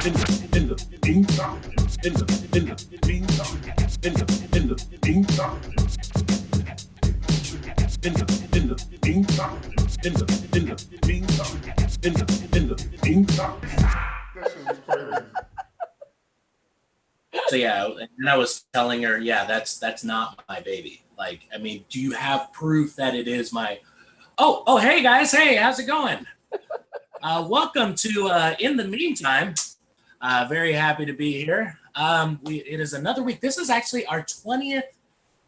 So yeah, and I was telling her, yeah, that's not my baby. Like, I mean, do you have proof that it is my? Oh, hey guys, hey, how's it going? Welcome to In the Meantime. Very happy to be here. It is another week. This is actually our 20th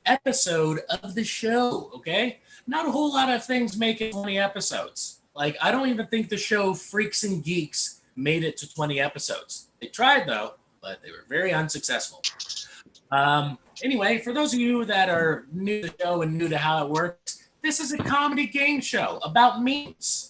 episode of the show. Okay, not a whole lot of things make it 20 episodes. Like, I don't even think the show Freaks and Geeks made it to 20 episodes. They tried though, but they were very unsuccessful. Anyway, for those of you that are new to the show and new to how it works, this is a comedy game show about memes.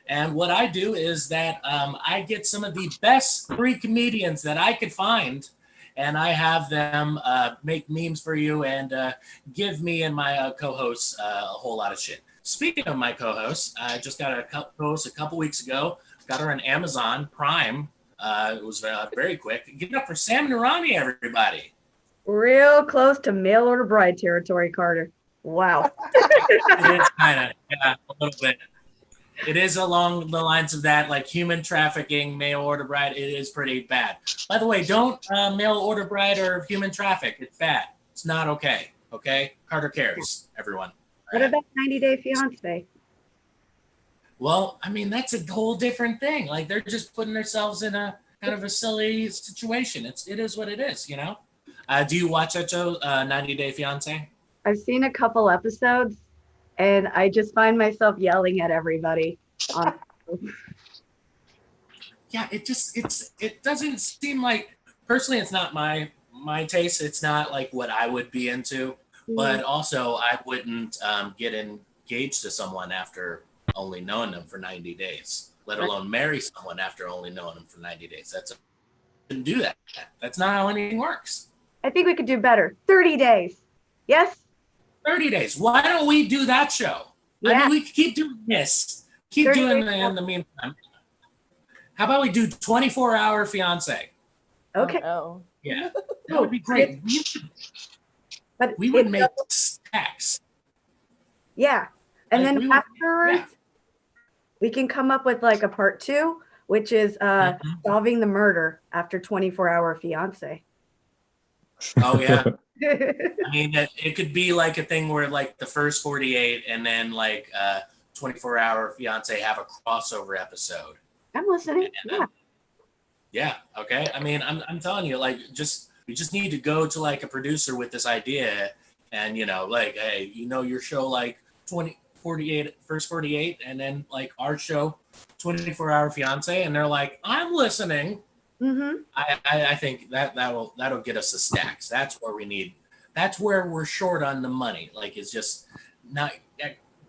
And what I do is that I get some of the best three comedians that I could find, and I have them make memes for you and give me and my co-hosts a whole lot of shit. Speaking of my co-hosts, I just got a co-host a couple weeks ago. Got her on Amazon Prime. It was very quick. Give it up for Sam Noorani, everybody. Real close to mail order bride territory, Carter. Wow. It is kind of, yeah, a little bit. It is along the lines of that, like human trafficking, mail order bride. It is pretty bad. By the way, don't mail order bride or human traffic. It's bad. It's not okay. Okay? Carter cares, everyone. What about 90 Day Fiance? Well, I mean, that's a whole different thing. Like, they're just putting themselves in a kind of a silly situation. It is what it is, you know? Do you watch that show, 90 Day Fiance? I've seen a couple episodes, and I just find myself yelling at everybody. Yeah, it doesn't seem like, personally, it's not my taste. It's not like what I would be into. But also, I wouldn't get engaged to someone after only knowing them for 90 days, let alone marry someone after only knowing them for 90 days. I couldn't do that. That's not how anything works. I think we could do better. 30 days. Yes? 30 days. Why don't we do that show? Yeah. I mean, we keep doing this. Keep doing it in the meantime. How about we do 24-hour fiance? Okay. Oh, Yeah, that would be great. We would make stacks. Yeah. And Like, then afterwards, we can come up with like a part 2, which is solving the murder after 24-hour fiance. Oh, yeah. I mean, it could be like a thing where like the first 48 and then like 24-hour fiance have a crossover episode. I'm listening. Yeah. Yeah. Okay. I mean, I'm telling you, like, we just need to go to like a producer with this idea and, you know, like, hey, you know, your show like 48, first 48, and then like our show 24-hour fiance, and they're like, I'm listening. Mm-hmm. I think that'll get us the stacks. That's where we need. That's where we're short on the money. Like, it's just not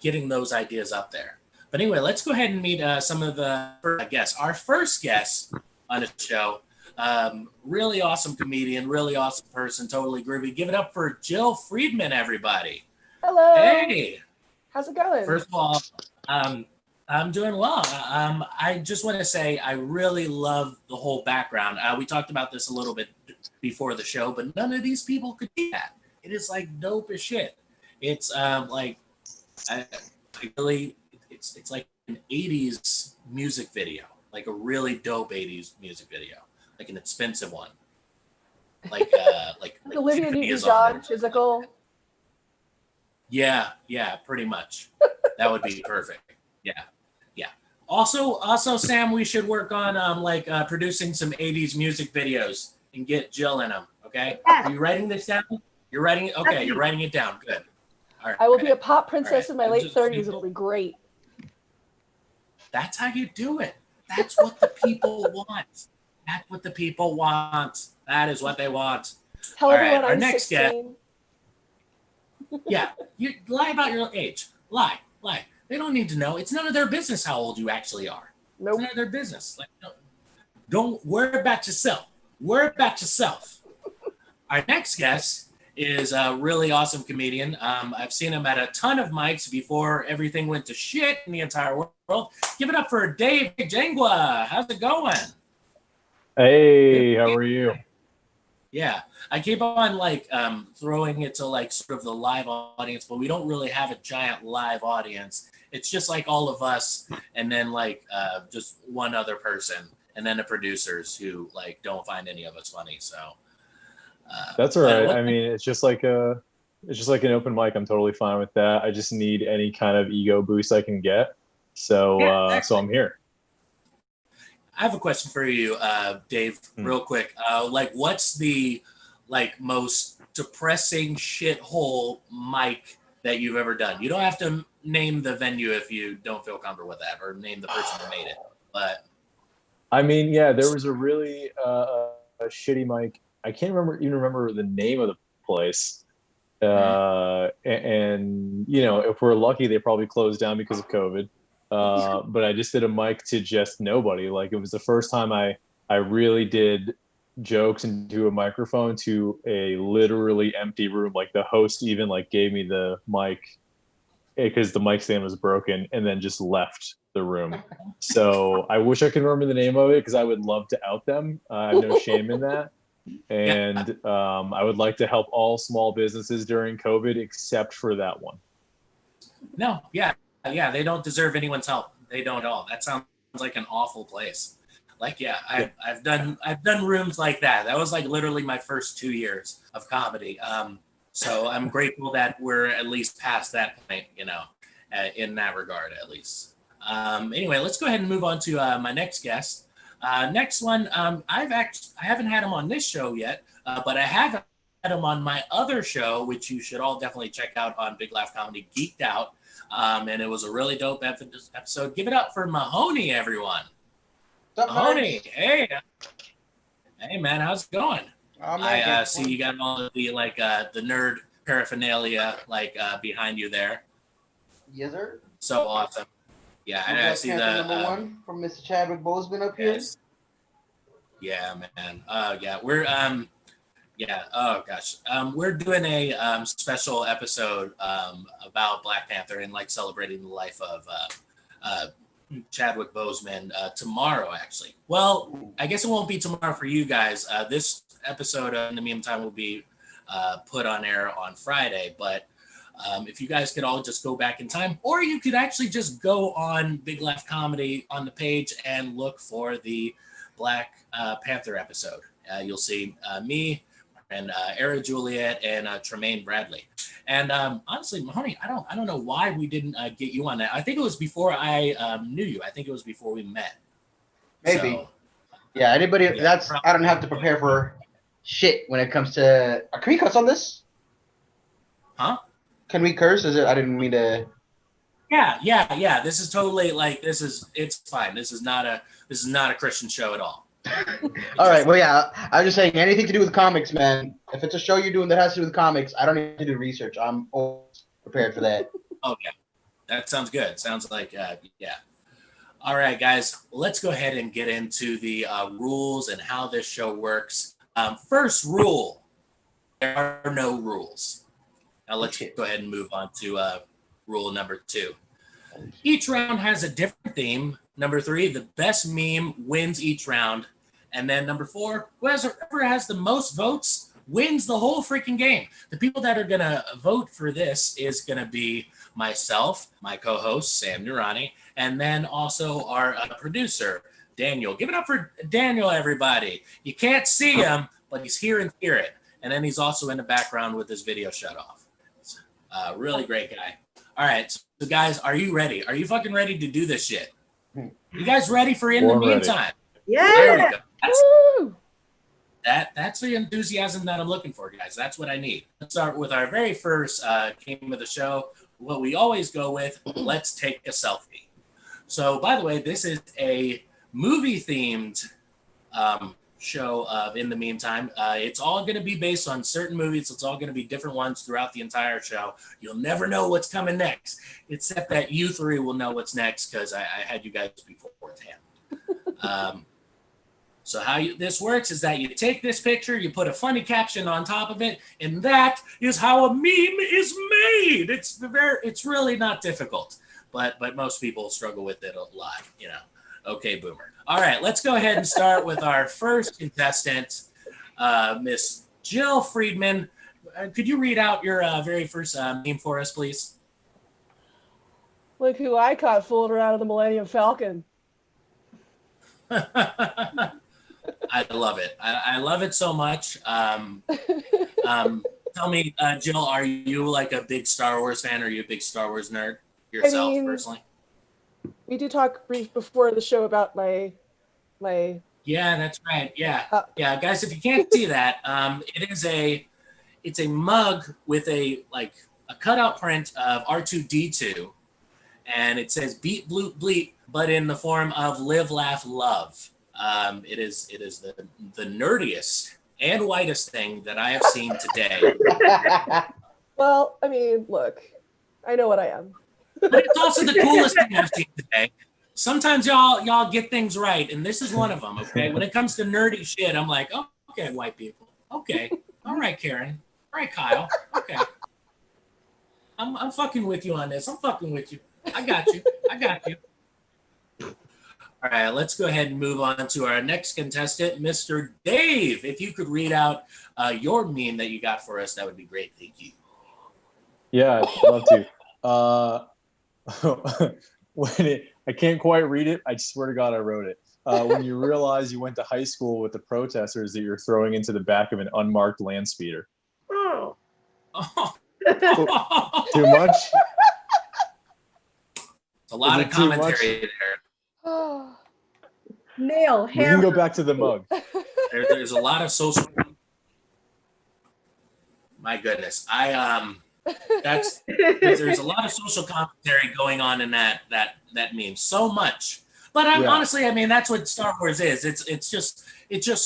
getting those ideas up there. But anyway, let's go ahead and meet some of the guests. Our first guest on the show, really awesome comedian, really awesome person, totally groovy. Give it up for Jill Friedman, everybody. hello. Hey. How's it going? First of all, I'm doing well. I just want to say I really love the whole background. We talked about this a little bit before the show, but none of these people could do that. It is like dope as shit. It's it's like an 80s music video, like a really dope 80s music video, like an expensive one. Like Olivia Newton-John physical. Yeah, pretty much. That would be perfect. Yeah. Also, Sam, we should work on producing some 80s music videos and get Jill in them. Okay? Yes. Are you writing this down? You're writing it? Okay, you're writing it down. Good. All right. I will be a pop princess right. in my late 30s. It'll be great. That's how you do it. That's what the people want. That's what the people want. That is what they want. Tell All everyone right, our I'm next 16. Yeah, you lie about your age. Lie. They don't need to know. It's none of their business how old you actually are. Nope. It's none of their business. Like, don't worry about yourself. Worry about yourself. Our next guest is a really awesome comedian. I've seen him at a ton of mics before everything went to shit in the entire world. Give it up for Dave Jangwa. How's it going? Hey, how are you? Yeah, I keep on like throwing it to like sort of the live audience, but we don't really have a giant live audience. It's just like all of us, and then like just one other person, and then the producers who like don't find any of us funny. So, That's all but right. what? I mean, it's just like an open mic. I'm totally fine with that. I just need any kind of ego boost I can get. So, Yeah, so exactly. I'm here. I have a question for you, Dave, Hmm. real quick. Like, what's the like most depressing shithole mic that you've ever done? You don't have to name the venue if you don't feel comfortable with that, or name the person who made it. But I mean, yeah, there was a really a shitty mic. I can't remember the name of the place. mhm. And you know, if we're lucky, they probably closed down because of COVID. But I just did a mic to just nobody. Like it was the first time I really did jokes into a microphone to a literally empty room. Like the host even like gave me the mic because the mic stand was broken and then just left the room. So I wish I could remember the name of it because I would love to out them. I have no shame in that. Yeah, And I would like to help all small businesses during COVID except for that one. no, yeah, yeah, they don't deserve anyone's help. They don't at all. That sounds like an awful place. Like, yeah, Yeah. I've done rooms like that. That was like literally my first 2 years of comedy. So I'm grateful that we're at least past that point, in that regard at least. Anyway, let's go ahead and move on to my next guest. Next one, I haven't had him on this show yet, but I have had him on my other show, which you should all definitely check out on Big Laugh Comedy, Geeked Out. And it was a really dope episode. Give it up for Mahoney, everyone. What's up, Mahoney, nerds? hey man, how's it going? I'm I making see you got all of the like the nerd paraphernalia like behind you there. Yes, sir. So awesome. Yeah, and I Black see Panther the number one from Mr. Chadwick Boseman up here. yes. Yeah, man. Yeah, we're yeah. Oh gosh, we're doing a special episode about Black Panther and like celebrating the life of uh, Chadwick Boseman tomorrow. Actually, well, I guess it won't be tomorrow for you guys. This episode, in the meantime, will be put on air on Friday. But if you guys could all just go back in time, or you could actually just go on Big Laugh Comedy on the page and look for the Black Panther episode. You'll see me and Era Juliet and Tremaine Bradley. And honestly, Mahoney, I don't know why we didn't get you on that. I think it was before I knew you. I think it was before we met. Maybe. So, Yeah, anybody yeah, that's I don't have to prepare for shit when it comes to can we cuss on this? huh? Can we curse? Is it I didn't mean to Yeah. This is totally like it's fine. This is not a Christian show at all. all right, well yeah, I was just saying anything to do with comics, man. If it's a show you're doing that has to do with comics, I don't need to do research. I'm always prepared for that. Okay, that sounds good. Sounds like yeah. All right, guys, let's go ahead and get into the rules and how this show works. First rule: there are no rules. Now let's go ahead and move on to rule number 2. Each round has a different theme. Number 3, the best meme wins each round. And then number 4, whoever has the most votes wins the whole freaking game. The people that are going to vote for this is going to be myself, my co-host, Sam Noorani, and then also our producer, Daniel. Give it up for Daniel, everybody. You can't see him, but he's here in spirit. And then he's also in the background with his video shut off. Really great guy. All right, so guys, are you ready? Are you fucking ready to do this shit? You guys ready for in the Born ready. meantime? There we Yeah. go. Woo! That's the enthusiasm that I'm looking for, guys. That's what I need. Let's start with our very first game of the show. What we always go with, let's take a selfie. So, by the way, this is a movie-themed show of In the Meantime. It's all going to be based on certain movies. It's all going to be different ones throughout the entire show. You'll never know what's coming next, except that you three will know what's next because I had you guys beforehand. So how this works is that you take this picture, you put a funny caption on top of it, and that is how a meme is made. It's really not difficult, but most people struggle with it a lot, Okay, boomer. All right, let's go ahead and start with our first contestant, Miss Jill Friedman. Could you read out your very first meme for us, please? Look who I caught fooling around in the Millennium Falcon. I love it. I love it so much. Tell me, Jill, are you like a big Star Wars fan? Are you a big Star Wars nerd yourself, personally? We did talk brief before the show about my. Yeah, that's right. Yeah, yeah, guys. If you can't see that, it's a mug with a cutout print of R2D2, and it says "Beat Bloop Bleep," but in the form of "Live, Laugh, Love." It is the nerdiest and whitest thing that I have seen today. Well, I mean, look, I know what I am. But it's also the coolest thing I've seen today. Sometimes y'all get things right, and this is one of them. Okay, when it comes to nerdy shit, I'm like, oh, okay, white people. Okay, all right, Karen. All right, Kyle. Okay, I'm fucking with you on this. I'm fucking with you. I got you. I got you. All right, let's go ahead and move on to our next contestant, Mr. Dave. If you could read out your meme that you got for us, that would be great. Thank you. Yeah, I'd love to. I can't quite read it. I swear to God, I wrote it. When you realize you went to high school with the protesters that you're throwing into the back of an unmarked land speeder. Oh. Too much? It's a lot of commentary there. Nail, We can go back to the mug. There's a lot of social. My goodness, there's a lot of social commentary going on in that meme. So much, but honestly, I mean, that's what Star Wars is. It's just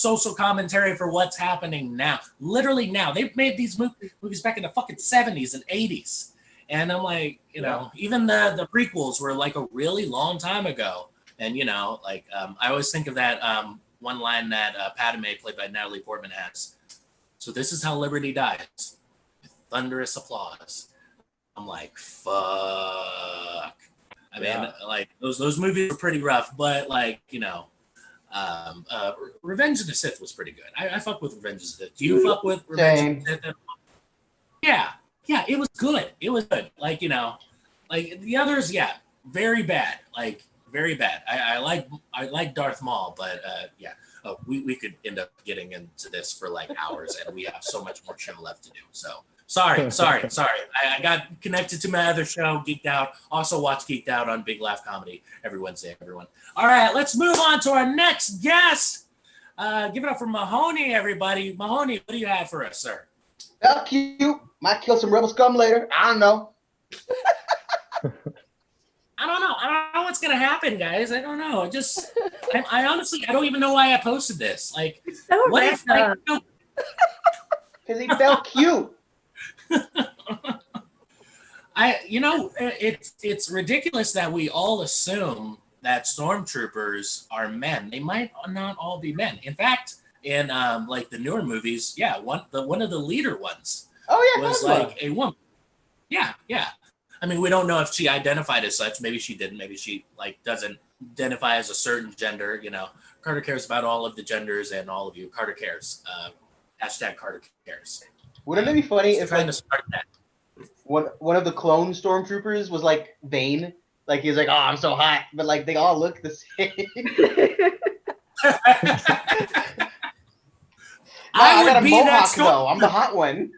social commentary for what's happening now. Literally now, they've made these movies back in the fucking 70s and 80s, and I'm like, even the prequels were like a really long time ago. And I always think of that one line that Padme, played by Natalie Portman, has. So this is how liberty dies. With thunderous applause. I'm like, fuck. I mean, like those movies were pretty rough, but Revenge of the Sith was pretty good. I fuck with Revenge of the Sith. Do you fuck with Revenge of the Sith? Yeah, it was good. It was good. Like the others, very bad. Like very bad. I like Darth Maul, but we could end up getting into this for like hours, and we have so much more show left to do. So sorry. I got connected to my other show, Geeked Out. Also watch Geeked Out on Big Laugh Comedy every Wednesday, everyone. All right, let's move on to our next guest. Give it up for Mahoney, everybody. Mahoney, what do you have for us, sir? That's cute. Might kill some rebel scum later. I don't know. I don't know what's gonna happen, guys. I don't know. I honestly, I don't even know why I posted this. Like, So what if Because he felt cute. It's ridiculous that we all assume that stormtroopers are men. They might not all be men. In fact, in like the newer movies, one of the leader ones was like a woman. Yeah. I mean, we don't know if she identified as such. Maybe she didn't. Maybe she doesn't identify as a certain gender. Carter cares about all of the genders and all of you. Carter cares. Hashtag Carter cares. Wouldn't it be funny if trying to start that? One of the clone stormtroopers was like vain, like he's like, "Oh, I'm so hot," but like they all look the same. I got a mohawk though. I'm the hot one.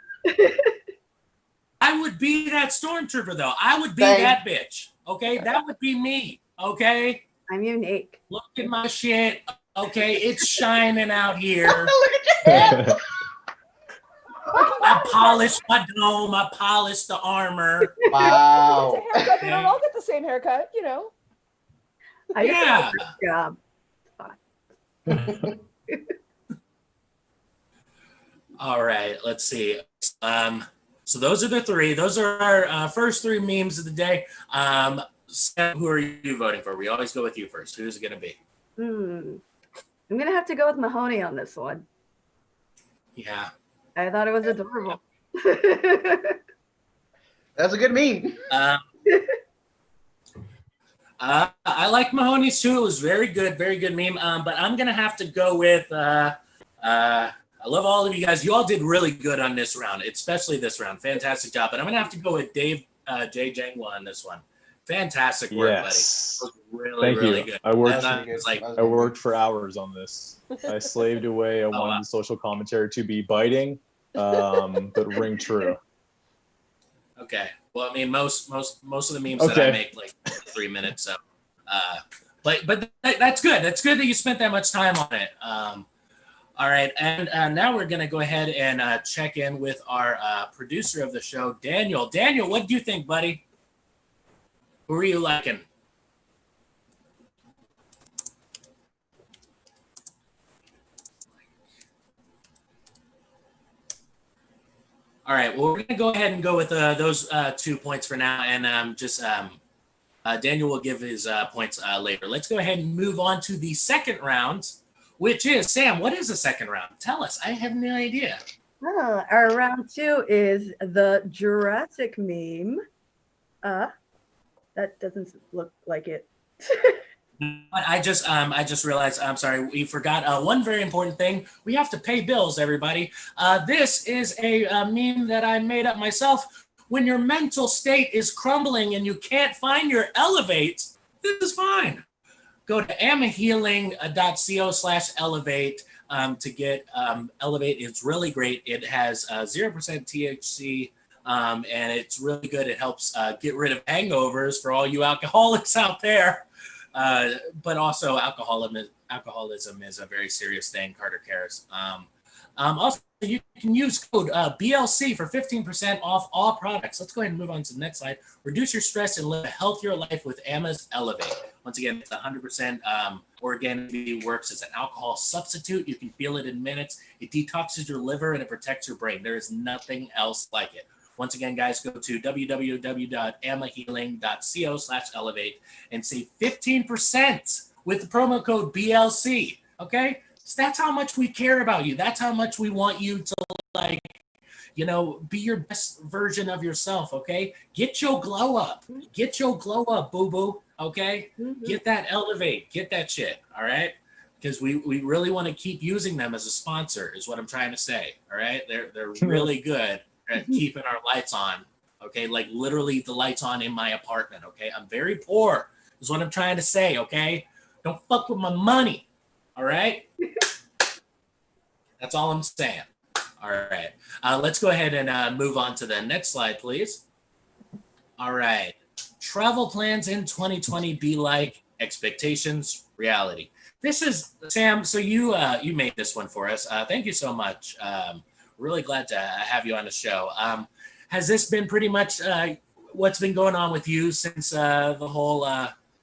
I would be that stormtrooper though. I would be that bitch. Okay, that would be me. Okay, I'm unique. Look at my shit. Okay, it's shining out here. Look at your I polished my dome. I polished the armor. Wow. Haircut. They don't all get the same haircut, I just did a good job. All right, let's see. So those are the three. Those are our first three memes of the day. Sam, who are you voting for? We always go with you first. Who's it going to be? I'm going to have to go with Mahoney on this one. Yeah. I thought it was adorable. That's a good meme. I like Mahoney's too. It was very good meme. But I'm gonna have to go with. I love all of you guys. You all did really good on this round, especially this round. Fantastic job. But I'm gonna have to go with Dave J. Jangwa on this one. Fantastic work, Yes. buddy. Really, Thank really you. good. I worked. And I was like, I worked for hours on this. I slaved away. I wanted wow. the social commentary to be biting, but ring true. okay. Well, I mean, most of the memes that I make like 3 minutes. So, but that's good. That's good that you spent that much time on it. All right, and now we're gonna go ahead and check in with our producer of the show, Daniel. Daniel, what do you think, buddy? Who are you liking? All right, well, we're going to go ahead and go with those 2 points for now, and Daniel will give his points later. Let's go ahead and move on to the second round, which is, Sam, what is the second round? Tell us. I have no idea. Our round 2 is the Jurassic meme. That doesn't look like it. I just realized, I'm sorry, we forgot one very important thing. We have to pay bills, everybody. This is a meme that I made up myself. When your mental state is crumbling and you can't find your elevate, this is fine. Go to amahealing.co/elevate to get Elevate. It's really great. It has 0% THC. And it's really good. It helps get rid of hangovers for all you alcoholics out there. But also alcoholism is a very serious thing. Carter cares. Also, you can use code BLC for 15% off all products. Let's go ahead and move on to the next slide. Reduce your stress and live a healthier life with Emma's Elevate. Once again, it's 100% organic. Works as an alcohol substitute. You can feel it in minutes. It detoxes your liver and it protects your brain. There is nothing else like it. Once again, guys, go to www.amahealing.co/elevate and save 15% with the promo code BLC. Okay? So that's how much we care about you. That's how much we want you to, be your best version of yourself. Okay? Get your glow up. Get your glow up, boo-boo. Okay? Mm-hmm. Get that Elevate. Get that shit. All right? Because we really want to keep using them as a sponsor is what I'm trying to say. All right? They're really good at keeping our lights on, okay? Like literally the lights on in my apartment, okay? I'm very poor, is what I'm trying to say, okay? Don't fuck with my money, all right? That's all I'm saying. All right. Let's go ahead and move on to the next slide, please. All right. Travel plans in 2020 be like expectations, reality. This is, Sam, so you made this one for us. Thank you so much. Really glad to have you on the show. Has this been pretty much what's been going on with you since the whole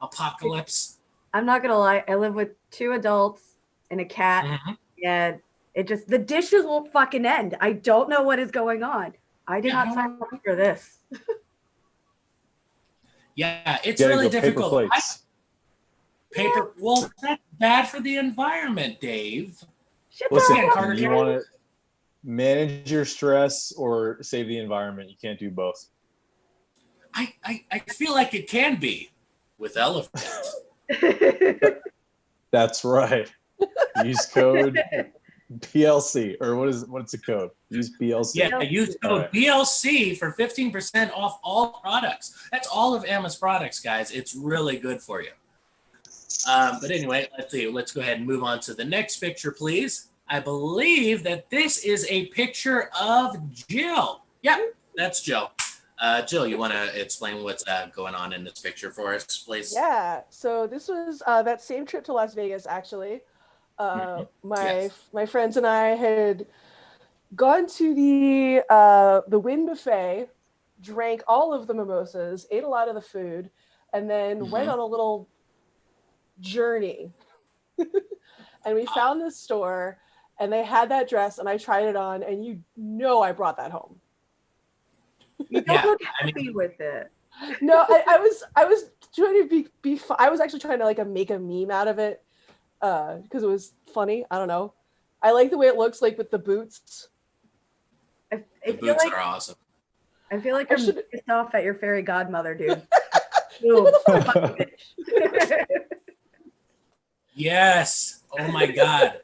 apocalypse? I'm not gonna lie. I live with 2 adults and a cat, and the dishes won't fucking end. I don't know what is going on. I did not sign up for this. Yeah, it's really difficult. Paper plates. Well, that's bad for the environment, Dave. Listen, Carter, you want to manage your stress or save the environment. You can't do both. I feel like it can be with elephants. That's right. Use code BLC, or what's the code? Use BLC. Yeah, use code BLC for 15% off all products. That's all of Emma's products, guys. It's really good for you. But anyway, let's see. Let's go ahead and move on to the next picture, please. I believe that this is a picture of Jill. Yep, that's Jill. Jill, you want to explain what's going on in this picture for us, please? Yeah, so this was that same trip to Las Vegas, actually. My friends and I had gone to the Wynn Buffet, drank all of the mimosas, ate a lot of the food, and then went on a little journey. And we found this store, and they had that dress, and I tried it on, and I brought that home. You don't look happy with it. No, I was trying to be I was actually trying to make a meme out of it because it was funny. I don't know. I like the way it looks like with the boots. The boots are awesome. I feel like I'm pissed off at your fairy godmother, dude. Ooh. Yes. Oh my God.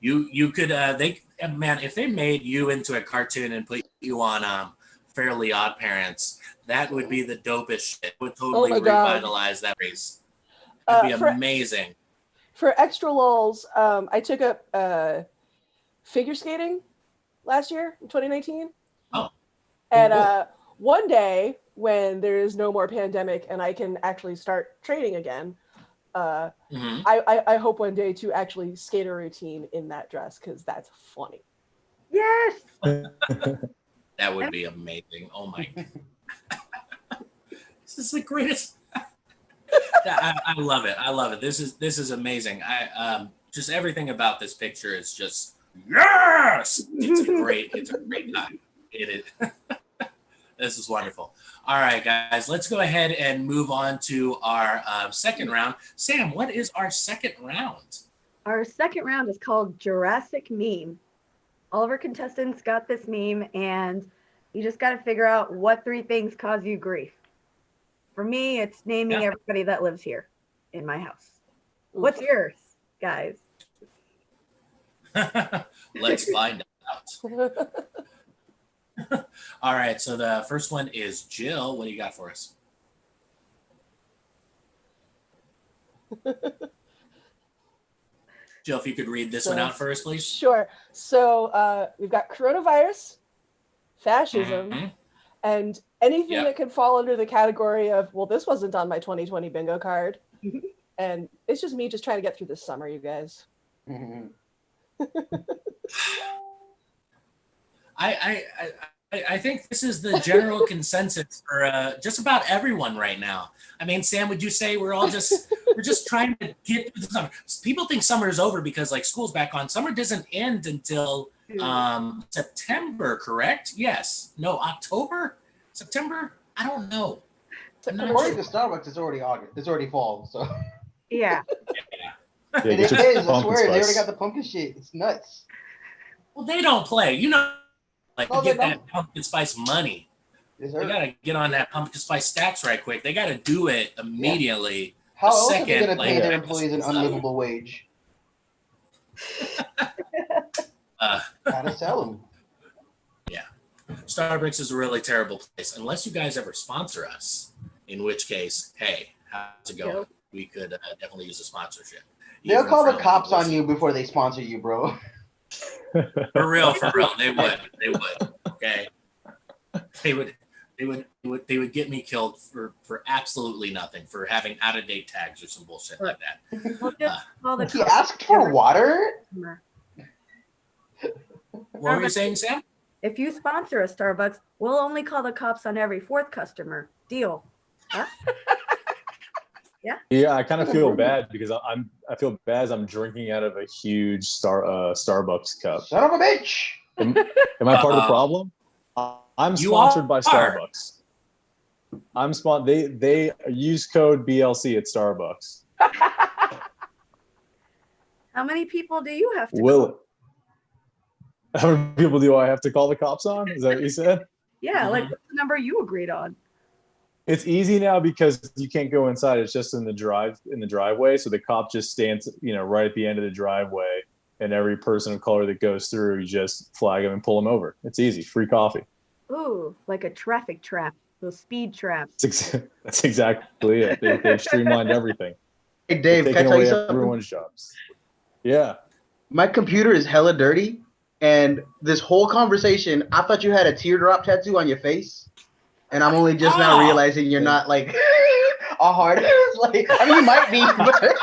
You could man, if they made you into a cartoon and put you on Fairly Odd Parents, that would be the dopest shit. It would totally my God. revitalize that race. That'd be amazing. For extra lulz, I took up figure skating last year in 2019. Oh. And Cool. one day when there is no more pandemic and I can actually start training again, I hope one day to actually skate a routine in that dress because that's funny. Yes. That would be amazing. Oh my. This is the greatest. I love it. I love it. This is amazing. I just everything about this picture is just yes. It's a great time. It is. This is wonderful. All right, guys, let's go ahead and move on to our second round. Sam, what is our second round? Our second round is called Jurassic Meme. All of our contestants got this meme, and you just got to figure out what 3 things cause you grief. For me, it's naming everybody that lives here in my house. What's yours, guys? Let's find out. All right, so the first one is Jill. What do you got for us? Jill, if you could read this one out first, please. Sure. So we've got coronavirus, fascism, and anything that could fall under the category of, well, this wasn't on my 2020 bingo card. And it's just me just trying to get through this summer, you guys. I think this is the general consensus for just about everyone right now. I mean, Sam, would you say we're just trying to get through the summer? People think summer is over because like school's back on. Summer doesn't end until September, correct? Yes. No, October? September? I don't know. According to Starbucks, it's already August. It's already fall. So yeah. It is. I swear, they already got the pumpkin shit. It's nuts. Well, they don't play. You know, like to get that pumpkin spice money. Yes, they gotta get on that pumpkin spice stacks right quick. They gotta do it immediately. Yeah. How else are they gonna pay their employees an unlivable wage? Gotta sell them. Yeah, Starbucks is a really terrible place unless you guys ever sponsor us. In which case, hey, how's it going? We could definitely use a sponsorship. They'll call the cops on you before they sponsor you, bro. For real, they would. Okay, they would get me killed for absolutely nothing, for having out of date tags or some bullshit like that. He asked for water. What were you saying, Sam? If you sponsor a Starbucks, we'll only call the cops on every 4th customer. Deal. Huh? Yeah, I kind of feel bad because I feel bad as I'm drinking out of a huge Starbucks cup. Son of a bitch! Am I part of the problem? I'm sponsored by Starbucks. They use code BLC at Starbucks. How many people do you have to call? How many people do I have to call the cops on? Is that what you said? Yeah, like what's the number you agreed on? It's easy now because you can't go inside. It's just in the driveway. So the cop just stands, right at the end of the driveway, and every person of color that goes through, you just flag them and pull them over. It's easy. Free coffee. Ooh, like a traffic trap. Those speed traps. That's exactly it. They've streamlined everything. Hey Dave, can I tell you something? Everyone's jobs. Yeah. My computer is hella dirty, and this whole conversation, I thought you had a teardrop tattoo on your face. And I'm only just now realizing you're not like a hard. Like, I mean, you might be, but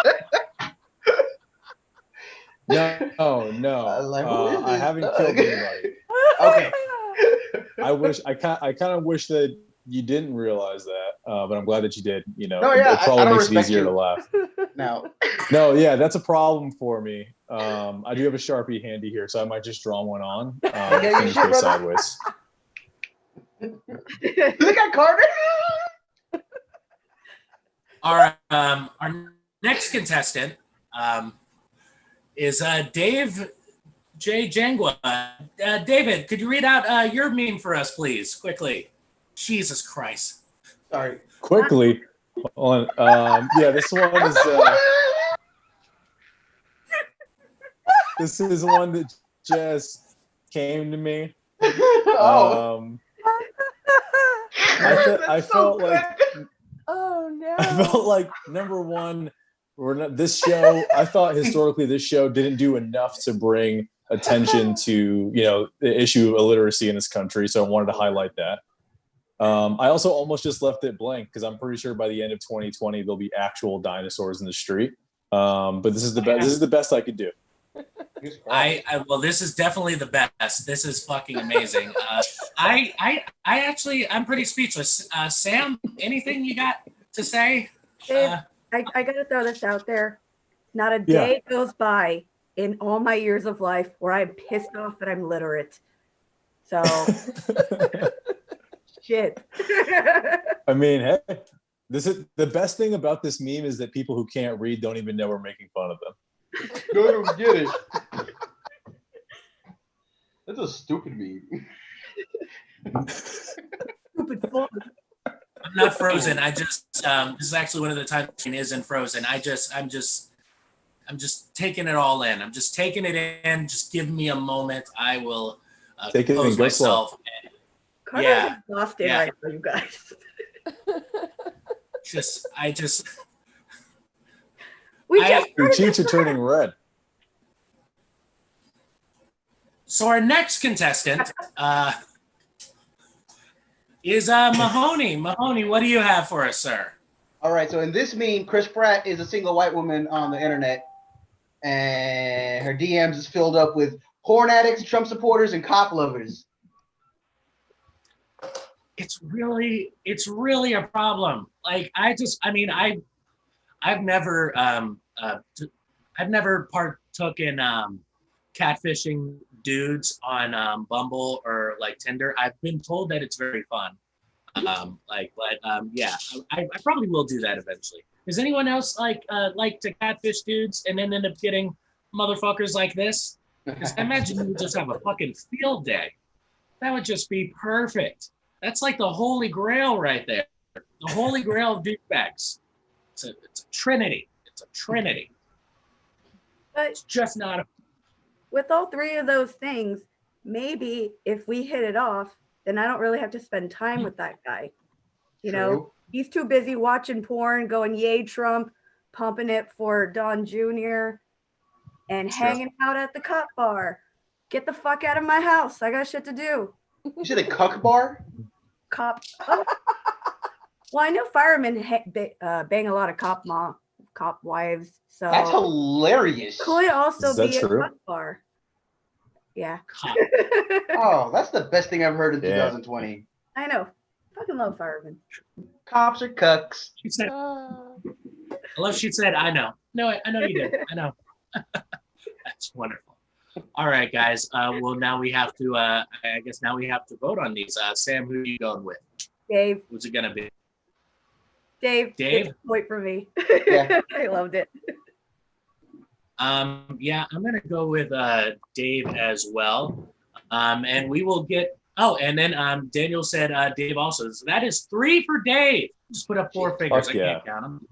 no. I haven't killed anybody. Okay. I kind of wish that you didn't realize that, but I'm glad that you did. It I probably don't makes it easier you. to laugh. No, yeah, that's a problem for me. I do have a Sharpie handy here, so I might just draw one on. And go sideways. Look at Carter. All right. Our next contestant is Dave J. Jangwa. David, could you read out your meme for us, please, quickly? Jesus Christ. Sorry. Quickly on yeah, this one is this is one that just came to me. Oh. I felt like Oh no. I felt like number one, this show. I thought historically this show didn't do enough to bring attention to the issue of illiteracy in this country, so I wanted to highlight that. I also almost just left it blank because I'm pretty sure by the end of 2020 there'll be actual dinosaurs in the street. But this is the best. This is the best I could do. Well, this is definitely the best. This is fucking amazing. I'm pretty speechless. Sam, anything you got to say? Dave, I gotta throw this out there. Not a day goes by in all my years of life where I'm pissed off that I'm literate. So shit. I mean, hey, this is the best thing about this meme is that people who can't read don't even know we're making fun of them. No, don't get it. That's a stupid meme. Stupid fun. I'm not frozen. I just this is actually one of the times it isn't frozen. I'm just taking it all in. I'm just taking it in. Just give me a moment. I will Take it compose in, go myself. Carter's exhausted right now, you guys. Your cheeks are turning red. So our next contestant is Mahoney. Mahoney, what do you have for us, sir? All right, so in this meme, Chris Pratt is a single white woman on the internet, and her DMs is filled up with porn addicts, Trump supporters, and cop lovers. It's really a problem. Like I've never partook in catfishing dudes on Bumble or like Tinder. I've been told that it's very fun. I probably will do that eventually. Does anyone else like to catfish dudes and then end up getting motherfuckers like this? Because I imagine you would just have a fucking field day. That would just be perfect. That's like the holy grail right there. The holy grail of douchebags. It's a trinity. It's a trinity. But it's just not. With all three of those things, maybe if we hit it off, then I don't really have to spend time with that guy. You know, he's too busy watching porn, going yay Trump, pumping it for Don Jr., and hanging out at the cop bar. Get the fuck out of my house. I got shit to do. You said a cuck bar? Cop. Oh. Well, I know firemen bang a lot of cop wives. So that's hilarious. Could also be true? A cuck bar. Yeah. Oh, that's the best thing I've heard in 2020. I know. Fucking love firemen. Cops are cucks. She said, I love she said, I know. No, I know you did. I know. That's wonderful. All right, guys. Well, now we have to, I guess now we have to vote on these. Sam, who are you going with? Dave. Who's it going to be? Dave? Point for me. Yeah. I loved it. Yeah, I'm going to go with Dave as well. And we will get, and then Daniel said Dave also. So that is 3 for Dave. Just put up 4 figures. I can't count them.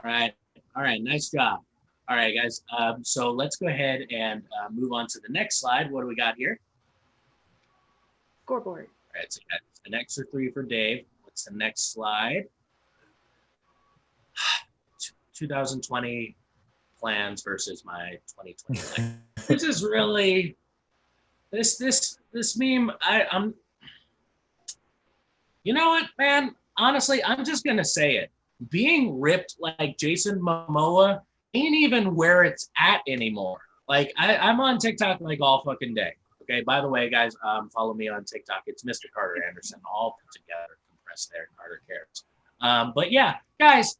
All right. Nice job. All right, guys. So let's go ahead and move on to the next slide. What do we got here? Scoreboard. All right, so that's an extra 3 for Dave. What's the next slide? 2020 plans versus my 2020 plan. This is really this meme. I'm. You know what, man? Honestly, I'm just gonna say it. Being ripped like Jason Momoa ain't even where it's at anymore. Like I'm on TikTok like all fucking day. Okay. By the way, guys, follow me on TikTok. It's Mr. Carter Anderson, all put together, compressed there. Carter cares. But yeah, guys,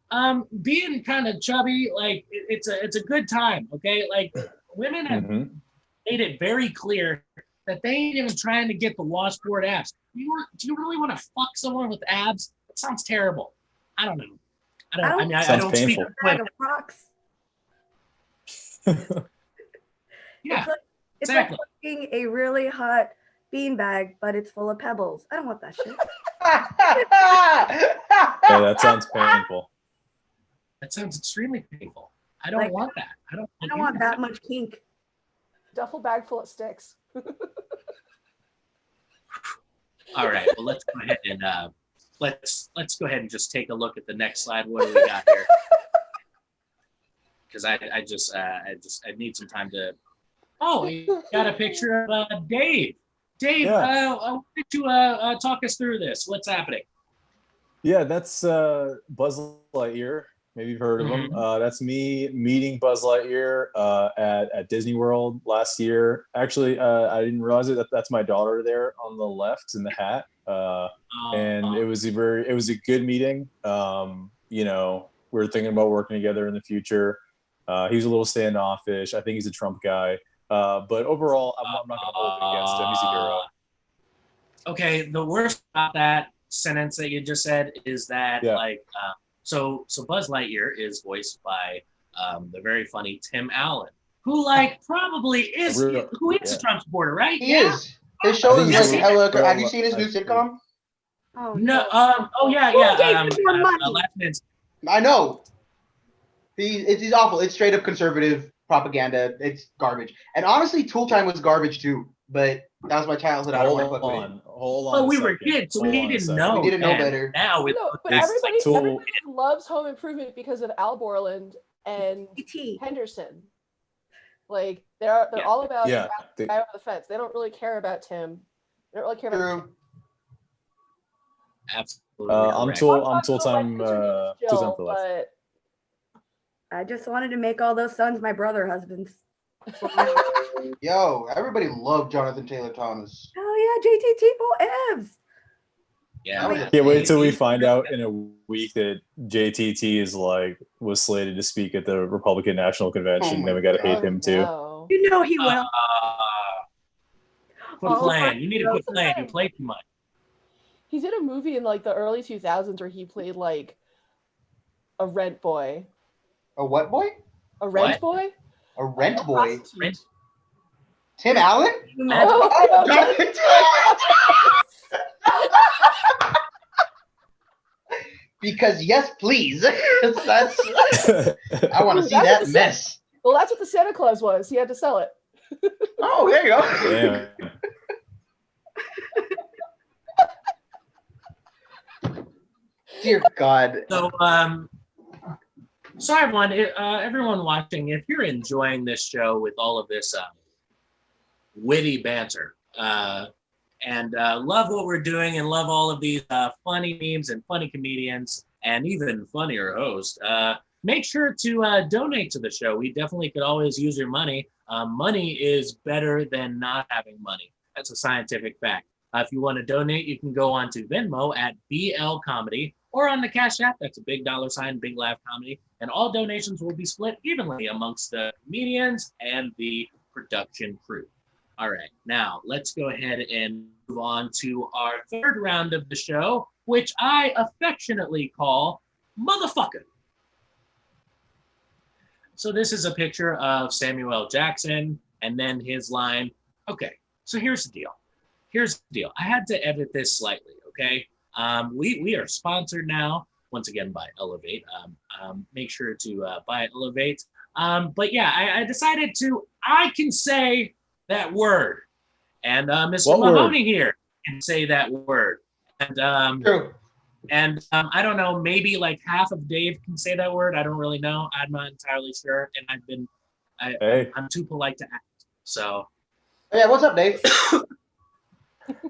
being kind of chubby, like it's a good time. Okay. Like women have made it very clear that they ain't even trying to get the washboard abs. Do you really want to fuck someone with abs? That sounds terrible. I don't know. I don't speak of rocks. Yeah, it's exactly. like fucking a really hot beanbag, but it's full of pebbles. I don't want that shit. Yeah, that sounds painful. That sounds extremely painful. I don't want that. I don't want that much kink. Duffel bag full of sticks. All right. Well, let's go ahead and let's go ahead and just take a look at the next slide. What do we got here? Because I need some time to. Oh, you got a picture of Dave. Dave, why don't you talk us through this? What's happening? Yeah, that's Buzz Lightyear. Maybe you've heard of him. That's me meeting Buzz Lightyear at Disney World last year. Actually, I didn't realize it. That's my daughter there on the left in the hat. And it was a good meeting. You know, we were thinking about working together in the future. He was a little standoffish. I think he's a Trump guy. But overall, I'm not going to hold it against him. He's a hero. Okay, the worst about that sentence that you just said is that so Buzz Lightyear is voiced by the very funny Tim Allen, who probably is a Trump supporter, right? He is. His show is like hella. Have you seen his new sitcom? Oh no. I know. He's awful. It's straight up conservative propaganda. It's garbage. And honestly, Tool Time was garbage too. But that was my childhood. I don't want to fuck with it. Hold on. Well, we were kids, so we didn't know. We didn't know better. Now but everybody loves Home Improvement because of Al Borland and Henderson. Like they're all about the guy over the fence. They don't really care about Tim. They don't really care about Tim. Absolutely. I'm Tool Time for life. I just wanted to make all those sons my brother husbands. Yo, everybody loved Jonathan Taylor Thomas. Oh yeah, JTT Evs. Yeah. Can't wait till we find out in a week that JTT was slated to speak at the Republican National Convention. Then we got to hate him too. No. You know he will. Quit playing. You need to quit playing. You play too much. He's in a movie in the early 2000s where he played a rent boy. A what boy? A rent boy? A rent boy? Tim Allen? Because yes, please. I want to see that mess. Well, that's what the Santa Claus was. He had to sell it. Oh, there you go. Damn. Dear God. So everyone watching, if you're enjoying this show with all of this witty banter and love what we're doing and love all of these funny memes and funny comedians and even funnier hosts, make sure to donate to the show. We definitely could always use your money. Money is better than not having money. That's a scientific fact. If you want to donate, you can go on to Venmo at BL Comedy or on the Cash App. That's a big $, Big Laugh Comedy. And all donations will be split evenly amongst the comedians and the production crew. All right, now let's go ahead and move on to our third round of the show, which I affectionately call Motherfucker. So this is a picture of Samuel L. Jackson and then his line. Okay, so here's the deal. I had to edit this slightly, okay? We are sponsored now, once again, by Elevate. Make sure to buy Elevate. But yeah, I decided I can say that word. And Mr. Mahoney here can say that word. And True. And I don't know, maybe half of Dave can say that word. I don't really know. I'm not entirely sure. And I'm too polite to act. So. Yeah, what's up, Dave?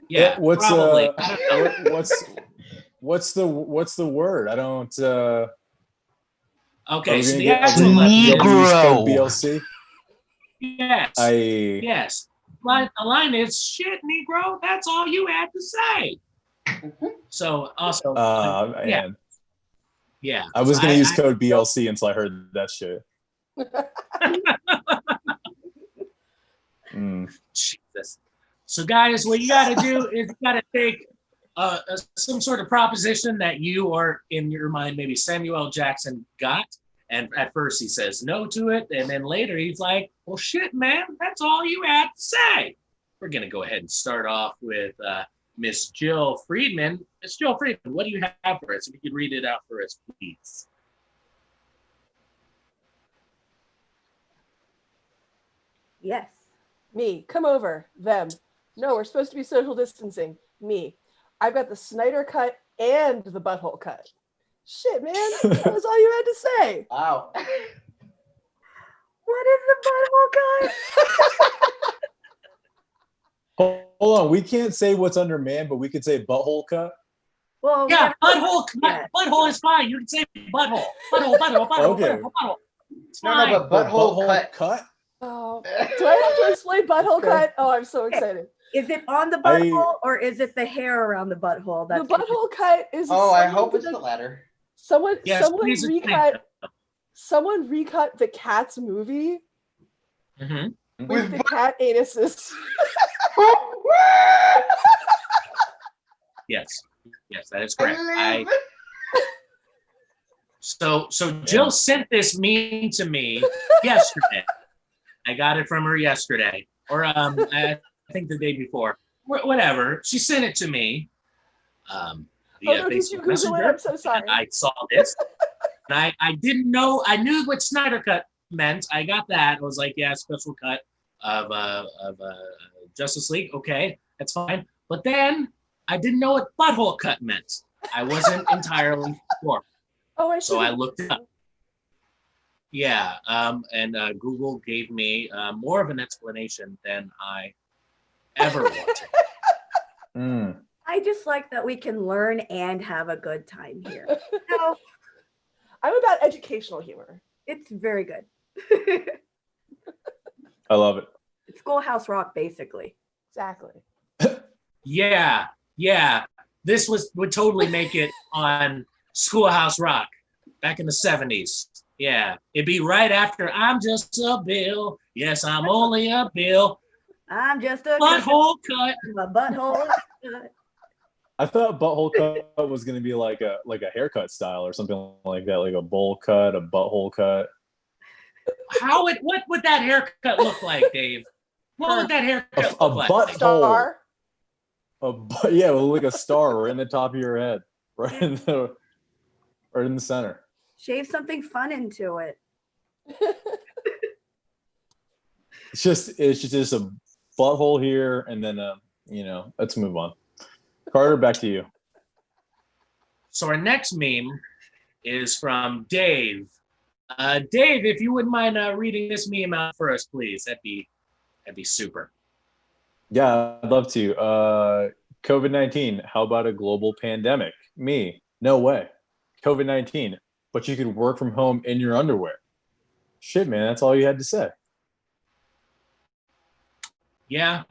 Yeah, probably. What's the word? I don't. Okay, so the actual Negro. BLC. Yes. Yes. The line is shit, Negro. That's all you had to say. So also. Yeah. I was gonna use code BLC until I heard that shit. Jesus. So guys, what you got to do is you got to take some sort of proposition that you, or in your mind, maybe Samuel L. Jackson got. And at first he says no to it. And then later he's like, well, shit, man, that's all you had to say. we're going to go ahead and start off with Miss Jill Friedman. Miss Jill Friedman, what do you have for us? If you could read it out for us, please. Yes. Me, come over. Them. No, we're supposed to be social distancing. Me. I've got the Snyder cut and the butthole cut. Shit, man. That was all you had to say. Wow. What is the butthole cut? Hold on, we can't say what's under man, but we could say butthole cut. Well, Yeah, butthole. Yeah. Butthole is fine. You can say butthole. Butthole. Okay. Butthole. It's No, fine. no, but butthole cut. Oh, do I have to explain butthole cut? Oh, I'm so excited. Is it on the butthole or is it the hair around the butthole? The That's butthole cut is. Oh, I hope it's the latter. Someone please explain recut. that. Someone recut the Cats movie Mm-hmm. with the cat anuses. Yes, that is correct. So Jill sent this meme to me yesterday. I got it from her yesterday, or I think the day before. Whatever. She sent it to me. Via no, did you Facebook Google it? Messenger. I'm so sorry. And I saw this, and I didn't know. I knew what Snyder cut meant. I got that. I was like, yeah, special cut of Justice League. Okay, that's fine. But then I didn't know what butthole cut meant. I wasn't entirely sure. Oh, I So I should've- looked it up. Yeah, and Google gave me more of an explanation than I ever wanted. Mm. I just like that we can learn and have a good time here. No, I'm about educational humor. it's very good. I love it. It's Schoolhouse Rock, basically. Exactly. Yeah. This would totally make it on Schoolhouse Rock back in the 70s. Yeah, it'd be right after I'm just a bill. Yes, I'm only a bill. I'm just a Butthole cut. My butthole. I thought butthole cut was gonna be like a haircut style or something like that, like a bowl cut, a butthole cut. What would that haircut look like, Dave? What would that haircut A look like? butthole. Star. Yeah, well, like a star right in the top of your head, right in the center. Shave something fun into it. It's just a butthole here, and then let's move on. Carter, back to you. So our next meme is from Dave. Dave, if you wouldn't mind reading this meme out for us, please, that'd be super. Yeah, I'd love to. COVID-19, how about a global pandemic? Me, no way. COVID-19, but you could work from home in your underwear. Shit, man, that's all you had to say. Yeah.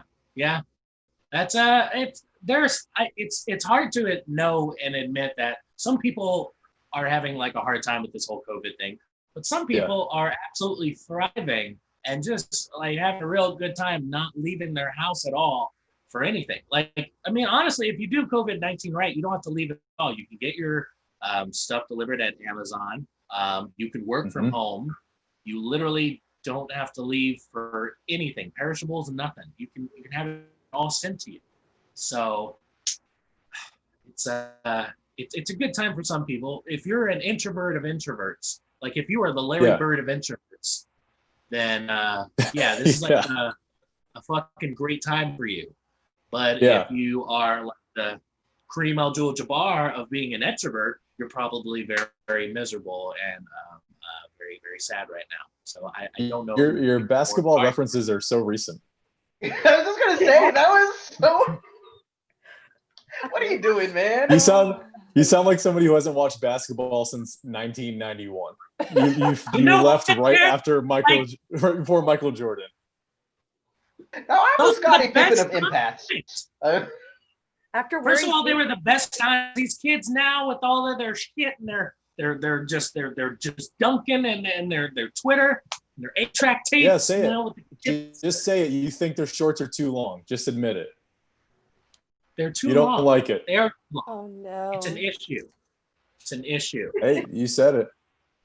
That's it's hard to know and admit that some people are having like a hard time with this whole COVID thing, but some people are absolutely thriving and just like having a real good time not leaving their house at all for anything. Like, I mean, honestly, if you do COVID-19 right, you don't have to leave at all. You can get your stuff delivered at Amazon. You can work from home. You literally don't have to leave for anything, perishables and nothing. You can have it all sent to you. So it's a good time for some people. If you're an introvert of introverts, like if you are the Larry Bird of introverts, then this is like a fucking great time for you. But if you are like the Kareem Abdul-Jabbar of being an extrovert, you're probably very, very miserable and very, very sad right now. So I don't know. Your basketball references are so recent. I was just gonna say that was so. What are you doing, man? You sound like somebody who hasn't watched basketball since 1991. You left right after right before Michael Jordan. No, I was Scottie Pippen of impasse. After First of all, they were the best times. These kids now with all of their shit and they're just dunking and their Twitter and their 8-track tapes. Yeah, say it. Just say it. You think their shorts are too long. Just admit it. They're too long. You don't like it. They're long. Oh no. It's an issue. It's an issue. Hey, you said it.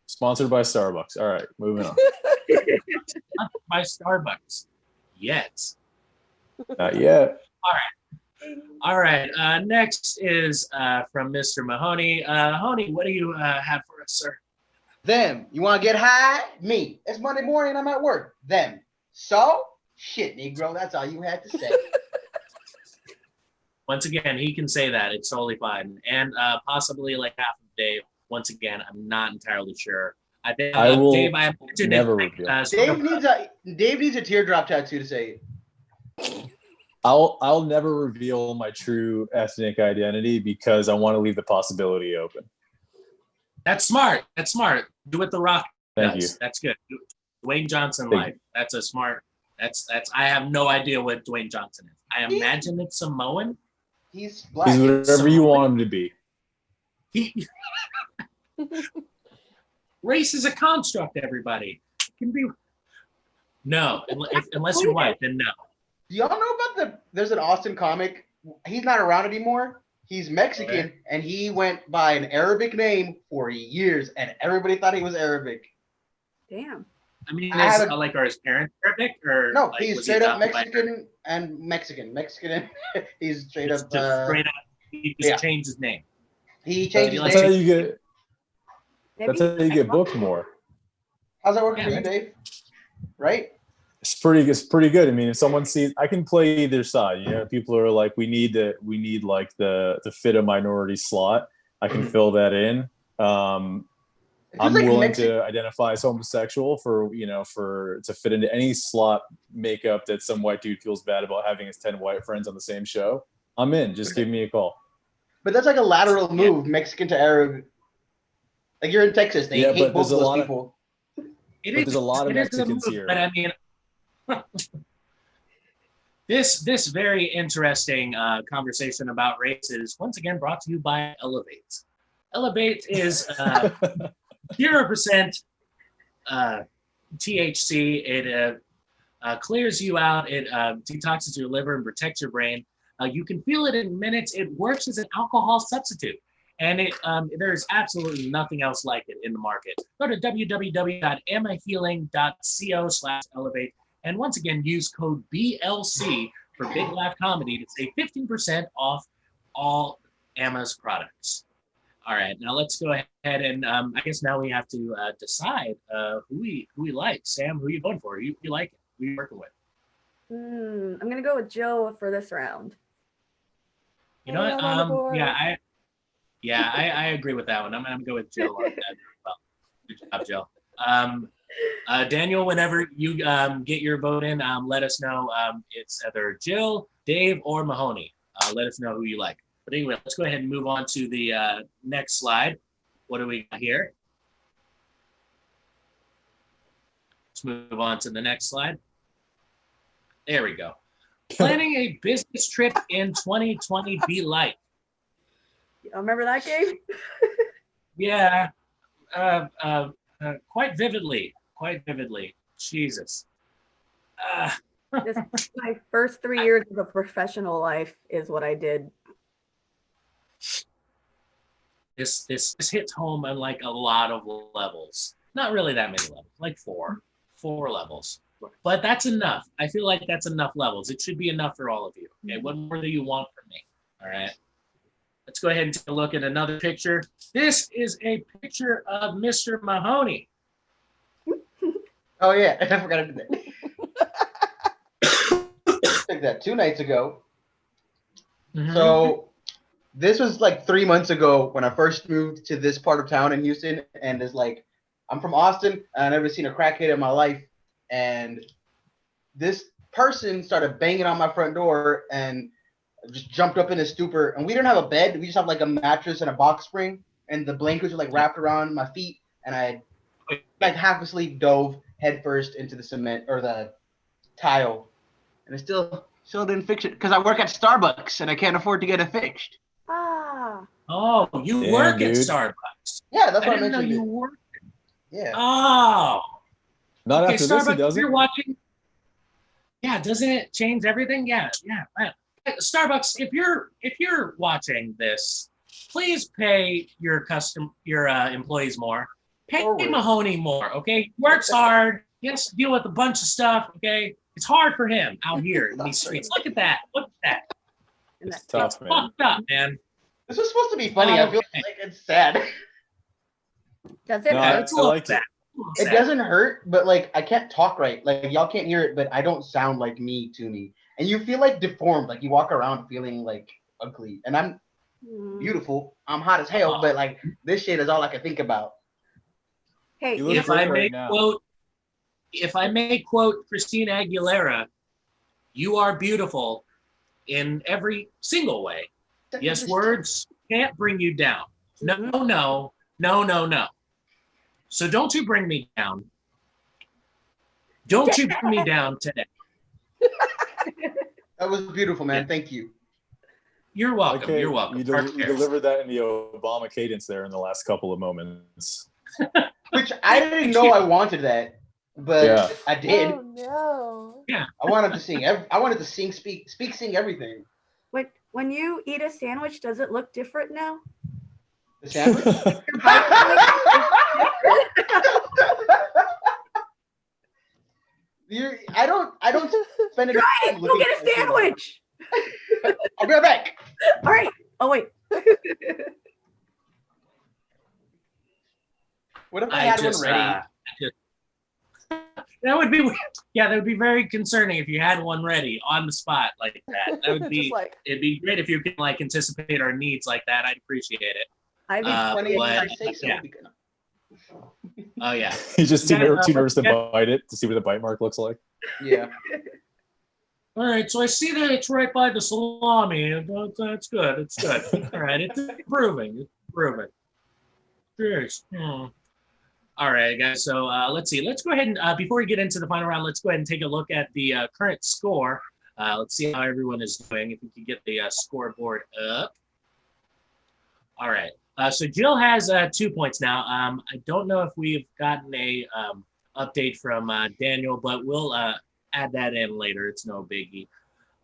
Sponsored by Starbucks. All right, moving on. Not by Starbucks. Yet. Not yet. All right. Next is from Mr. Mahoney. Mahoney, what do you have for us, sir? Them. You want to get high? Me. It's Monday morning. I'm at work. Them. So? Shit, Negro. That's all you had to say. Once again, he can say that. It's totally fine. And possibly like half of Dave. Once again, I'm not entirely sure. I think I will Dave, I never reveal. Dave needs a teardrop tattoo to say it. I'll never reveal my true ethnic identity because I want to leave the possibility open. That's smart. That's smart. Do what The Rock Thank does. you. That's good. Dwayne Johnson Thank life. That's a smart. That's. I have no idea what Dwayne Johnson is. I imagine it's Samoan. He's black. He's whatever you want him to be. He race is a construct. Everybody it can be. No, unless you're white, then no. Do y'all know about there's an Austin comic. He's not around anymore. He's Mexican, Okay. and he went by an Arabic name for years, and everybody thought he was Arabic. Damn. I mean, I are his parents Arabic or No, like, he's was he straight up adopted by Mexican and Mexican. Mexican. He's straight Just up. straight up, he just yeah. changed his name. He changed his That's That's how name. you get. Maybe That's how you get booked more. How's that working Yeah, for you, Dave? Right? It's pretty good. I mean, if someone sees, I can play either side. You know, people are like, we need like the fit a minority slot. I can fill that in. I'm like willing to identify as homosexual to fit into any slot makeup that some white dude feels bad about having his 10 white friends on the same show. I'm in. Just give me a call. But that's like a lateral move, Mexican to Arab. Like you're in Texas, they Yeah, hate but both there's of a those lot of- people. There's a lot of it is a Mexicans move, here. But I mean, this very interesting conversation about race is once again brought to you by Elevate. Elevate is 0% THC. It clears you out. It detoxes your liver and protects your brain. You can feel it in minutes. It works as an alcohol substitute. And there's absolutely nothing else like it in the market. Go to www.emmahealing.co/elevate. And once again, use code BLC for Big Laugh Comedy to save 15% off all Emma's products. All right, now let's go ahead and I guess now we have to decide who we like. Sam, who are you voting for? You like it? Who are you working with? I'm gonna go with Joe for this round. You know what? I agree with that one. I'm gonna go with Jill on that as well. Good job, Jill. Daniel, whenever you get your vote in, let us know. It's either Jill, Dave, or Mahoney. Let us know who you like. But anyway, let's go ahead and move on to the next slide. What do we got here? Let's move on to the next slide. There we go. Planning a business trip in 2020 be like. Y'all remember that game? Yeah, quite vividly. Jesus. My first 3 years of a professional life is what I did. This hits home on like a lot of levels. Not really that many levels, like four levels. But that's enough. I feel like that's enough levels. It should be enough for all of you. Okay, what more do you want from me? All right. Let's go ahead and take a look at another picture. This is a picture of Mr. Mahoney. Oh yeah, I forgot to do that. Took that 2 nights ago. Mm-hmm. So this was like 3 months ago when I first moved to this part of town in Houston, and it's like I'm from Austin. And I've never seen a crackhead in my life, and this person started banging on my front door and just jumped up in a stupor. And we didn't have a bed; we just have like a mattress and a box spring, and the blankets were like wrapped around my feet, and I like half asleep dove headfirst into the cement or the tile, and I still didn't fix it because I work at Starbucks and I can't afford to get it fixed. Ah. Oh, you Damn, work dude. at Starbucks. Yeah, that's I what I didn't know mentioned. you worked. Yeah. Oh. Not Okay, after Starbucks, this, he if doesn't. you're watching. Yeah, doesn't it change everything? Yeah. Man. Starbucks, if you're watching this, please pay your employees more. Pay Forward. Mahoney more, okay? Works hard. He has to deal with a bunch of stuff, okay? It's hard for him out here in these streets. Look at that. Look at that. And It's that- tough, It's man. fucked up, man. This was supposed to be funny. I feel Okay. like it's sad. Does it No, hurt? It's a I little like sad. it. It doesn't hurt, but like I can't talk right. Like y'all can't hear it, but I don't sound like me to me. And you feel like deformed, like you walk around feeling like ugly. And I'm beautiful. I'm hot as hell, but like this shit is all I can think about. Hey, You look If great I may right now. quote, if I may quote Christina Aguilera, "You are beautiful in every single way. Yes, words can't bring you down. No, no, no, no, no. So don't you bring me down. Don't you bring me down today. That was beautiful, man. Thank you. You're welcome. Okay, You're welcome. You delivered that in the Obama cadence there in the last couple of moments. Which I didn't know I wanted that, but Yeah. I did. Oh no. I wanted to sing. I wanted to sing, speak, sing everything. when you eat a sandwich, does it look different now? The sandwich. I don't spend enough Right, time go looking get at a sandwich. I'll be right back. All right. Oh wait. What if I had one ready? That would be, yeah, that would be very concerning if you had one ready on the spot like that. That would be, Just like, it'd be great if you could like anticipate our needs like that. I'd appreciate it. I'd be Funny if but, I say so. yeah. Because- Oh yeah. He's just too, Yeah, too nervous to yeah. bite it to see what the bite mark looks like. Yeah. All right, so I see that it's right by the salami. That's good. It's good. All right, it's improving. It's improving. Cheers. All right, guys. So let's see. Let's go ahead and before we get into the final round, let's go ahead and take a look at the current score. Let's see how everyone is doing. If we can get the scoreboard up. All right. So Jill has 2 points now. I don't know if we've gotten a update from Daniel, but we'll add that in later. It's no biggie.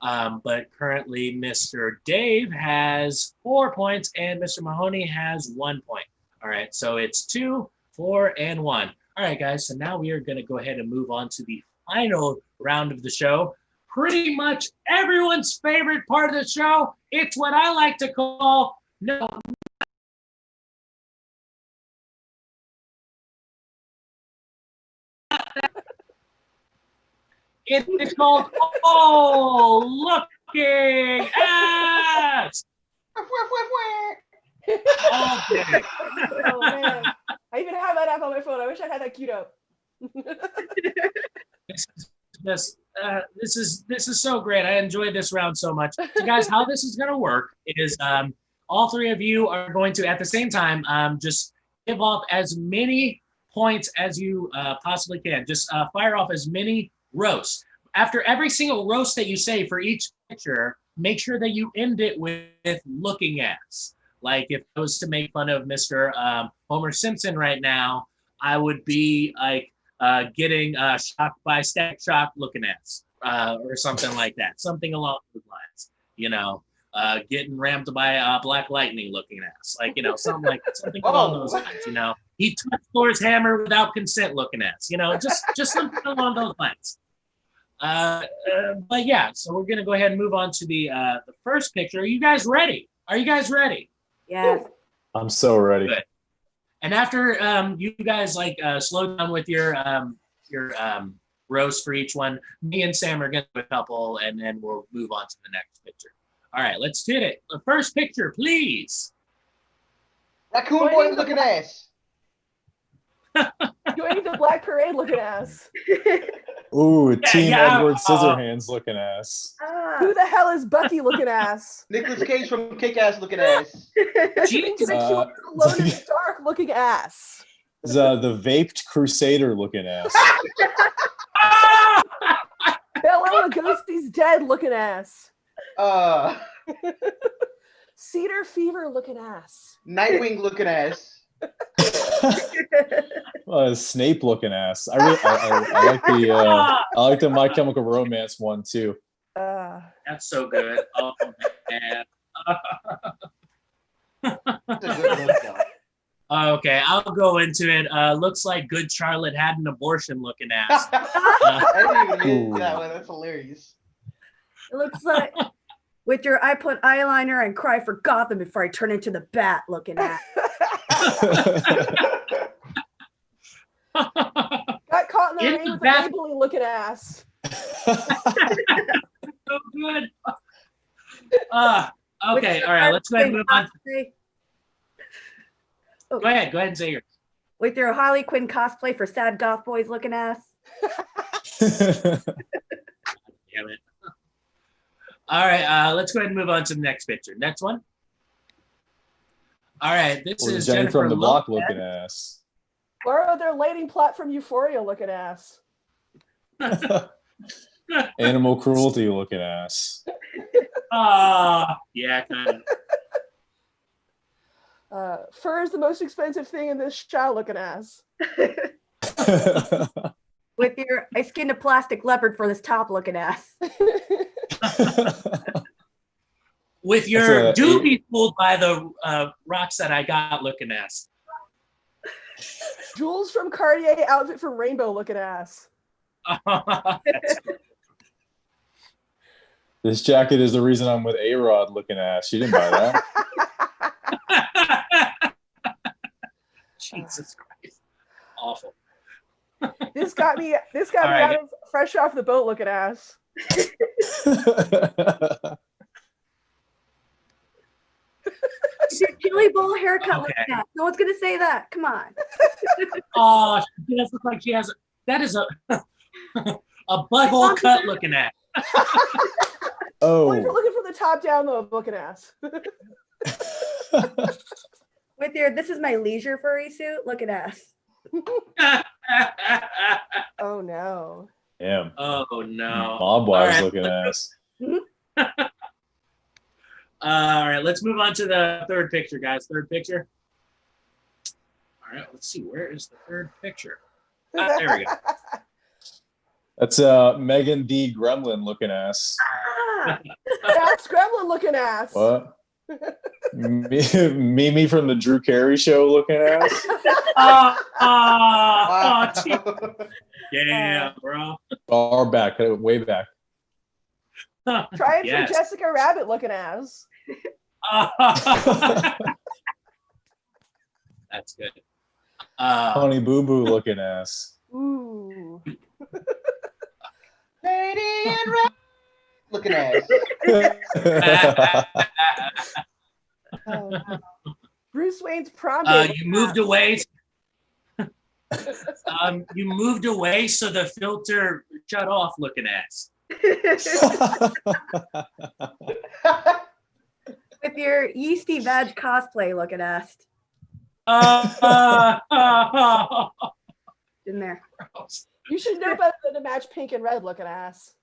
But currently, Mr. Dave has 4 points and Mr. Mahoney has 1 point. All right, so it's 2, 4, and 1. All right, guys, so now we are going to go ahead and move on to the final round of the show. Pretty much everyone's favorite part of the show. It's what I like to call no. It's called Oh Looking Ass. Okay. oh man. I even have that app on my phone. I wish I had that queued up. This is so great. I enjoyed this round so much. So guys, how this is going to work is all three of you are going to at the same time just give off as many points as you possibly can. Just fire off as many roasts. After every single roast that you say for each picture, make sure that you end it with looking ass. Like if I was to make fun of Mr. Homer Simpson right now, I would be like getting shocked by Static Shock looking ass or something like that. Something along those lines. You know, getting rammed by Black Lightning looking ass. Like, you know, something along those lines. You know, he touched Thor's hammer without consent looking ass. You know, just something along those lines. But yeah, so we're gonna go ahead and move on to the first picture. Are you guys ready? Are you guys ready? Yes. I'm so ready. Good. And after you guys like slow down with your roast for each one, me and Sam are gonna do a couple, and then we'll move on to the next picture. All right, let's hit it. The first picture, please. Raccoon boy looking ass. Joining the Black Parade looking ass. Ooh, Team yeah, Edward Scissorhands looking ass. Who the hell is Bucky looking ass? Nicolas Cage from Kick-Ass looking ass. Jesus. Alone in the dark looking ass. The vaped Crusader looking ass. Bella Lugosi's dead looking ass. Cedar Fever looking ass. Nightwing looking ass. Snape looking ass. I like the I like the My Chemical Romance one too. That's so good. Oh man. That's a good look, though. Okay, I'll go into it. Looks like Good Charlotte had an abortion looking ass. I didn't even Ooh. get that one. That's hilarious. It looks like with your I put eyeliner and cry for Gotham before I turn into the bat looking at. Got caught in the In rain the with a bath- Maybelline looking ass. So good. Okay, all right, let's go ahead and move on. Oh, Go ahead and say yours. with your Harley Quinn cosplay for sad goth boys looking ass. Damn it. All right, let's go ahead and move on to the next picture. Next one. All right, this Or is Jenny Jennifer from the block Lopez. looking ass. Borrow their lighting plot from Euphoria looking ass. Animal cruelty looking ass. Yeah, kind of. Fur is the most expensive thing in this shot looking ass. With your I skinned a plastic leopard for this top looking ass. With your That's a- doobie pulled by the rocks that I got looking ass. Jules from Cartier outfit from Rainbow looking ass. This jacket is the reason I'm with A-Rod looking ass. She didn't buy that. Jesus Christ. Awful. This got me All right. out of fresh off the boat looking ass. Your chili bowl haircut Okay. looking ass. No one's gonna say that. Come on. Oh, she does look like she has. That is a a butthole cut looking at. Oh. Looking for the top down though looking ass. With your this is my leisure furry suit looking ass. Oh no. Damn. Oh no. Mob wives All right. looking ass. All right, let's move on to the third picture, guys. Third picture. All right, let's see. Where is the third picture? There we go. That's Megan D. Gremlin looking ass. Ah, That's Gremlin looking ass. What? Mimi from the Drew Carey show looking ass. Gee. Yeah, bro. Far back, way back. Try it Yes. for Jessica Rabbit looking ass. That's good. Honey Boo Boo looking ass. Ooh. Lady in red looking ass. Oh, no. Bruce Wayne's prom date. You moved away. You moved away, so the filter shut off. Looking ass. with your yeasty vag cosplay looking ass. In there. You should know better than to match pink and red looking ass.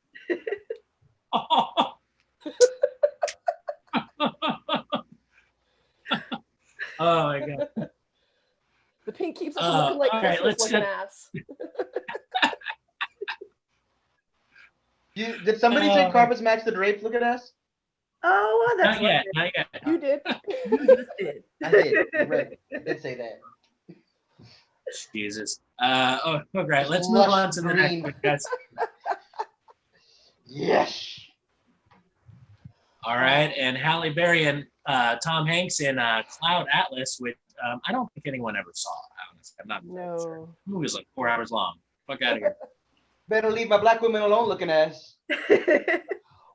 Oh my god. The pink keeps us from looking like all right, Christmas let's looking ass. Did somebody say carpets match the drapes looking ass? Oh, well, that's Not yet. Not yet. You did. you just did. I did. You're right. I did say that. Jesus. Oh, okay. Let's move on to the next one, guys. Yes. All right, and Halle Berry and Tom Hanks in Cloud Atlas, which I don't think anyone ever saw. Honestly, I'm not sure. No. The movie was like 4 hours long. Fuck out of here. Better leave my black women alone looking ass.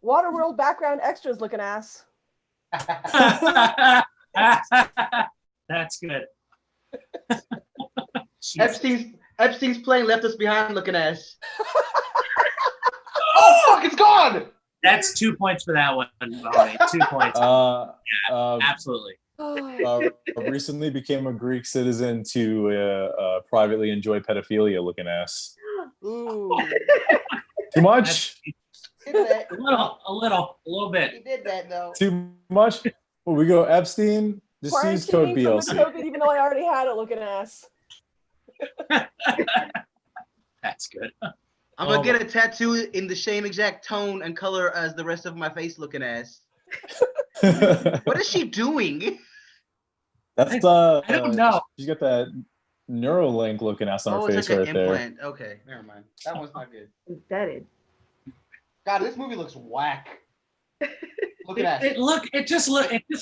Waterworld background extras looking ass. That's good. Epstein's plane left us behind looking ass. Oh fuck, it's gone! That's 2 points for that one, Mahoney. 2 points. Absolutely. Recently became a Greek citizen to privately enjoy pedophilia looking ass. Ooh. Too much? He did that. A little bit. He did that though. Too much? Well, we go Epstein. Just use code Quarantining from the BLC. COVID, even though I already had it looking ass. That's good. I'm gonna get a tattoo in the same exact tone and color as the rest of my face looking ass. What is she doing? That's I don't know. She's got that Neuralink looking ass on her it's face like an right there. implant. Okay, never mind. That one's not good. Embedded. God, this movie looks whack. Look at that. It just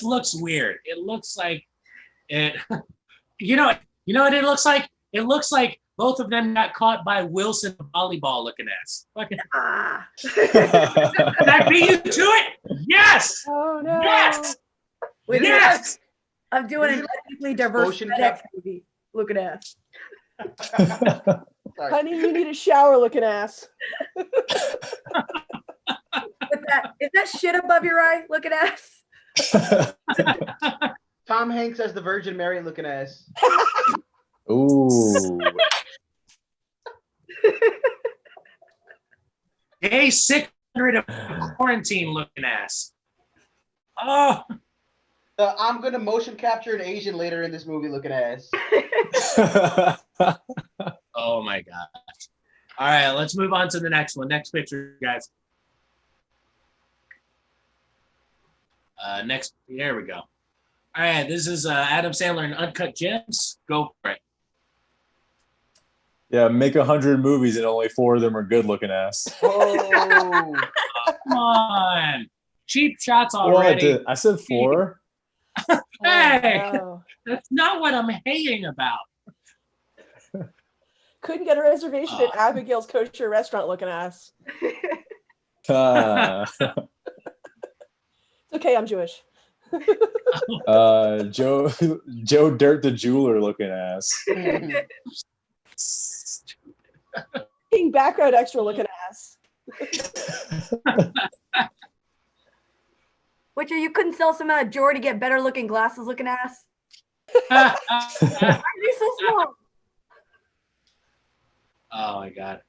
looks weird. It looks like it. You know what it looks like? It looks like both of them got caught by Wilson volleyball looking ass. Fucking. Ah. Did I beat you to it? Yes. Oh no. Yes. With Yes. I'm doing Is an it ethnically diverse motion FedEx movie. Look at that. Sorry. Honey, you need a shower looking ass. Is that shit above your eye? Look at ass. Tom Hanks as the Virgin Mary looking ass. Ooh. Day 600 of quarantine looking ass. Oh. I'm gonna motion capture an Asian later in this movie looking ass. Oh my god. All right, let's move on to the next one. Next picture, guys. Next, there we go. All right, this is Adam Sandler and Uncut Gems. Go for it. Yeah, make 100 movies and only 4 of them are good looking ass. Oh. Come on. Cheap shots already. What? I said 4? Hey, Oh, no. that's not what I'm hating about. Couldn't get a reservation at Abigail's Kosher Restaurant looking ass. Uh, It's okay, I'm Jewish. Joe Dirt the Jeweler looking ass. King background extra looking ass. Which you couldn't sell some Jory to get better looking glasses looking ass? Why are you so small? Oh my god.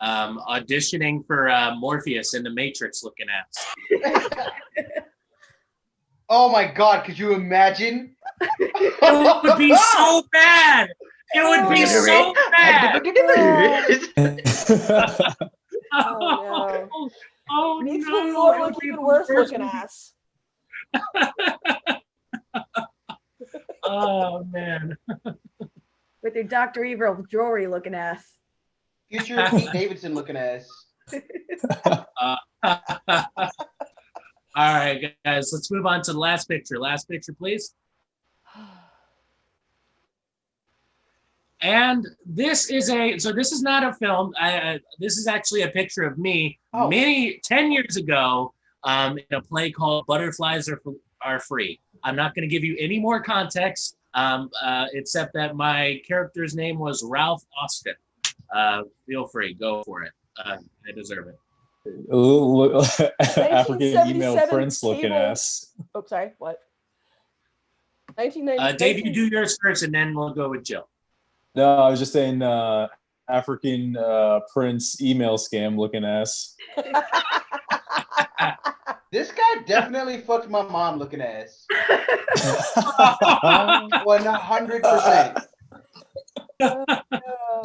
Auditioning for Morpheus in the Matrix looking ass. Oh my god, could you imagine? It would be so bad. It would be so bad. Oh, no. Oh Makes no. me look It would like be even the worse worst looking movie. ass. Oh man. With your Dr. Evil Jory looking ass. Future Pete Davidson looking ass. All right, guys, let's move on to the last picture. Last picture, please. And this is not a film. This is actually a picture of me 10 years ago in a play called Butterflies Are Free. I'm not going to give you any more context except that my character's name was Ralph Austin. Feel free, go for it. I deserve it. African email 1977 prince looking cable- ass. Oh, sorry, what? 1990. Dave, you do yours first, and then we'll go with Jill. No, I was just saying African prince email scam looking ass. This guy definitely fucked my mom looking ass. 100%.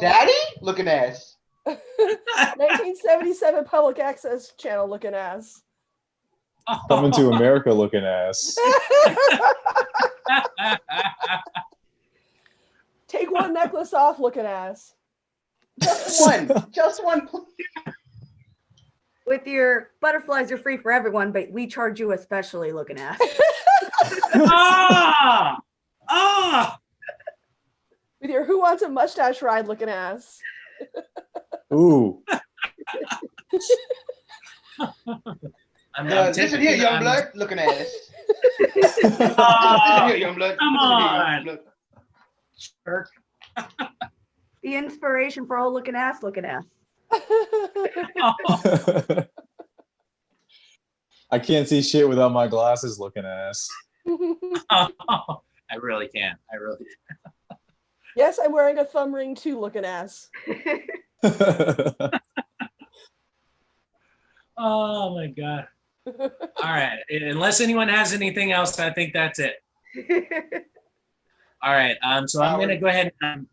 Daddy looking ass. 1977 public access channel looking ass. Coming to America looking ass. Take one necklace off looking ass. Just one. With your butterflies are free for everyone, but we charge you especially looking ass. Ah! Ah! With your who wants a mustache ride looking ass. Ooh. Listen here, young blood looking ass. Oh, Listen here, young blood. come Listen here, on. young blood. Jerk. The inspiration for all looking ass looking ass. Oh. I can't see shit without my glasses looking ass. I really can't. I really can't. Yes, I'm wearing a thumb ring too looking ass. Oh my god. All right. Unless anyone has anything else, I think that's it. All right. So I'm gonna go ahead and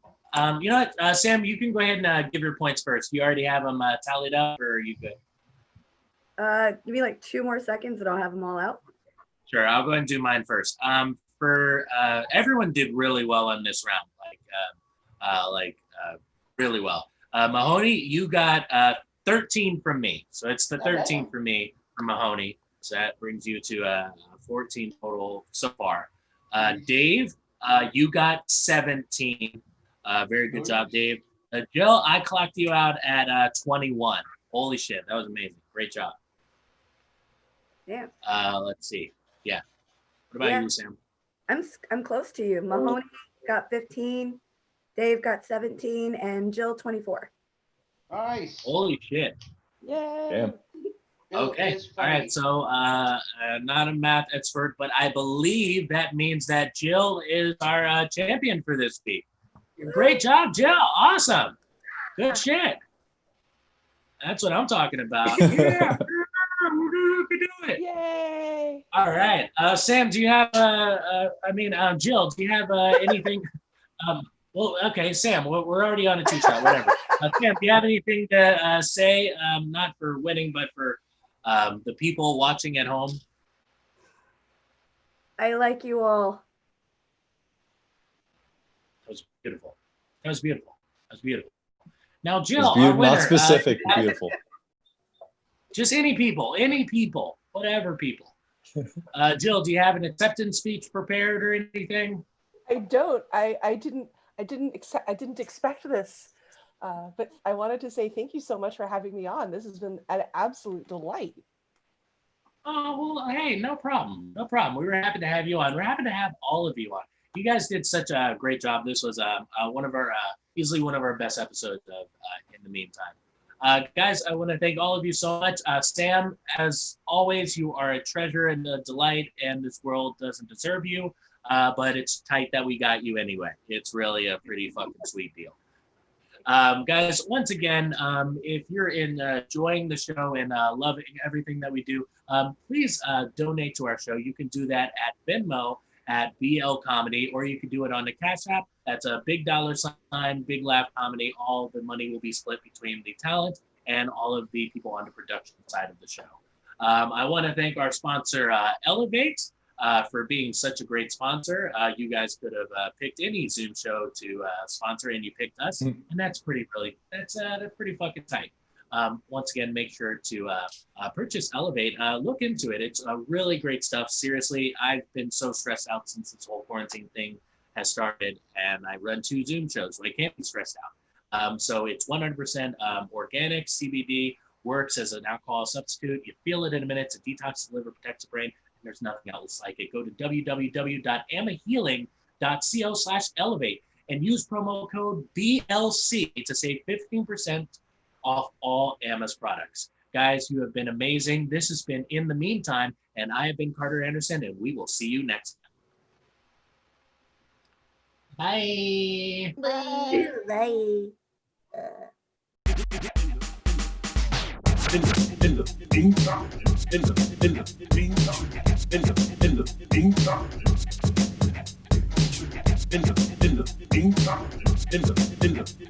you know what, Sam, you can go ahead and give your points first. You already have them tallied up, or are you good? Give me like 2 more seconds and I'll have them all out. Sure. I'll go ahead and do mine first. for everyone did really well on this round, really well. Mahoney, you got 13 from me, so it's the 13 from me from Mahoney. So that brings you to 14 total so far. Dave, you got 17. Very good job, Dave. Jill, I clocked you out at 21. Holy shit, that was amazing. Great job. Yeah. Let's see. Yeah. What about you, Sam? I'm close to you. Mahoney got 15, Dave got 17, and Jill 24. Nice. Holy shit. Yay. Damn. Okay. All right. So not a math expert, but I believe that means that Jill is our champion for this week. Great job, Jill. Awesome. Good shit. That's what I'm talking about. Yeah. You can do it. Yay. All right. Sam, do you have, Jill, do you have anything? Well, okay, Sam, we're already on a two-shot, whatever. Sam, do you have anything to say, not for winning, but for the people watching at home? I like you all. That was beautiful. That was beautiful. That was beautiful. Now, Jill, It's our beautiful, winner, not specific, beautiful. Just any people, whatever people. Jill, do you have an acceptance speech prepared or anything? I don't. I didn't expect this. But I wanted to say thank you so much for having me on. This has been an absolute delight. Oh, well, hey, no problem. No problem. We were happy to have you on. We're happy to have all of you on. You guys did such a great job. This was one of our, easily one of our best episodes of In the Meantime. Guys, I want to thank all of you so much. Sam, as always, you are a treasure and a delight, and this world doesn't deserve you, but it's tight that we got you anyway. It's really a pretty fucking sweet deal. Guys, once again, if you're enjoying the show and loving everything that we do, please donate to our show. You can do that at Venmo at BL Comedy, or you can do it on the Cash App. That's a big $, Big Laugh Comedy. All the money will be split between the talent and all of the people on the production side of the show. I want to thank our sponsor, Elevate, for being such a great sponsor. You guys could have picked any Zoom show to sponsor, and you picked us, and that's pretty fucking tight. Once again, make sure to purchase Elevate. Look into it. It's really great stuff. Seriously, I've been so stressed out since this whole quarantine thing has started, and I run 2 Zoom shows, so I can't be stressed out. So it's 100% organic. CBD works as an alcohol substitute. You feel it in a minute. It's a detox, the liver, protects the brain, and there's nothing else like it. Go to www.amahealing.co/elevate and use promo code BLC to save 15% off all Ama's products. Guys, you have been amazing. This has been In the Meantime, and I have been Carter Anderson, and we will see you next time. Bye. Bye. Bye. In the meantime, in the meantime, in the meantime, in the meantime, in the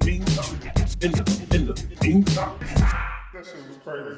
meantime, in the meantime. That shit was crazy.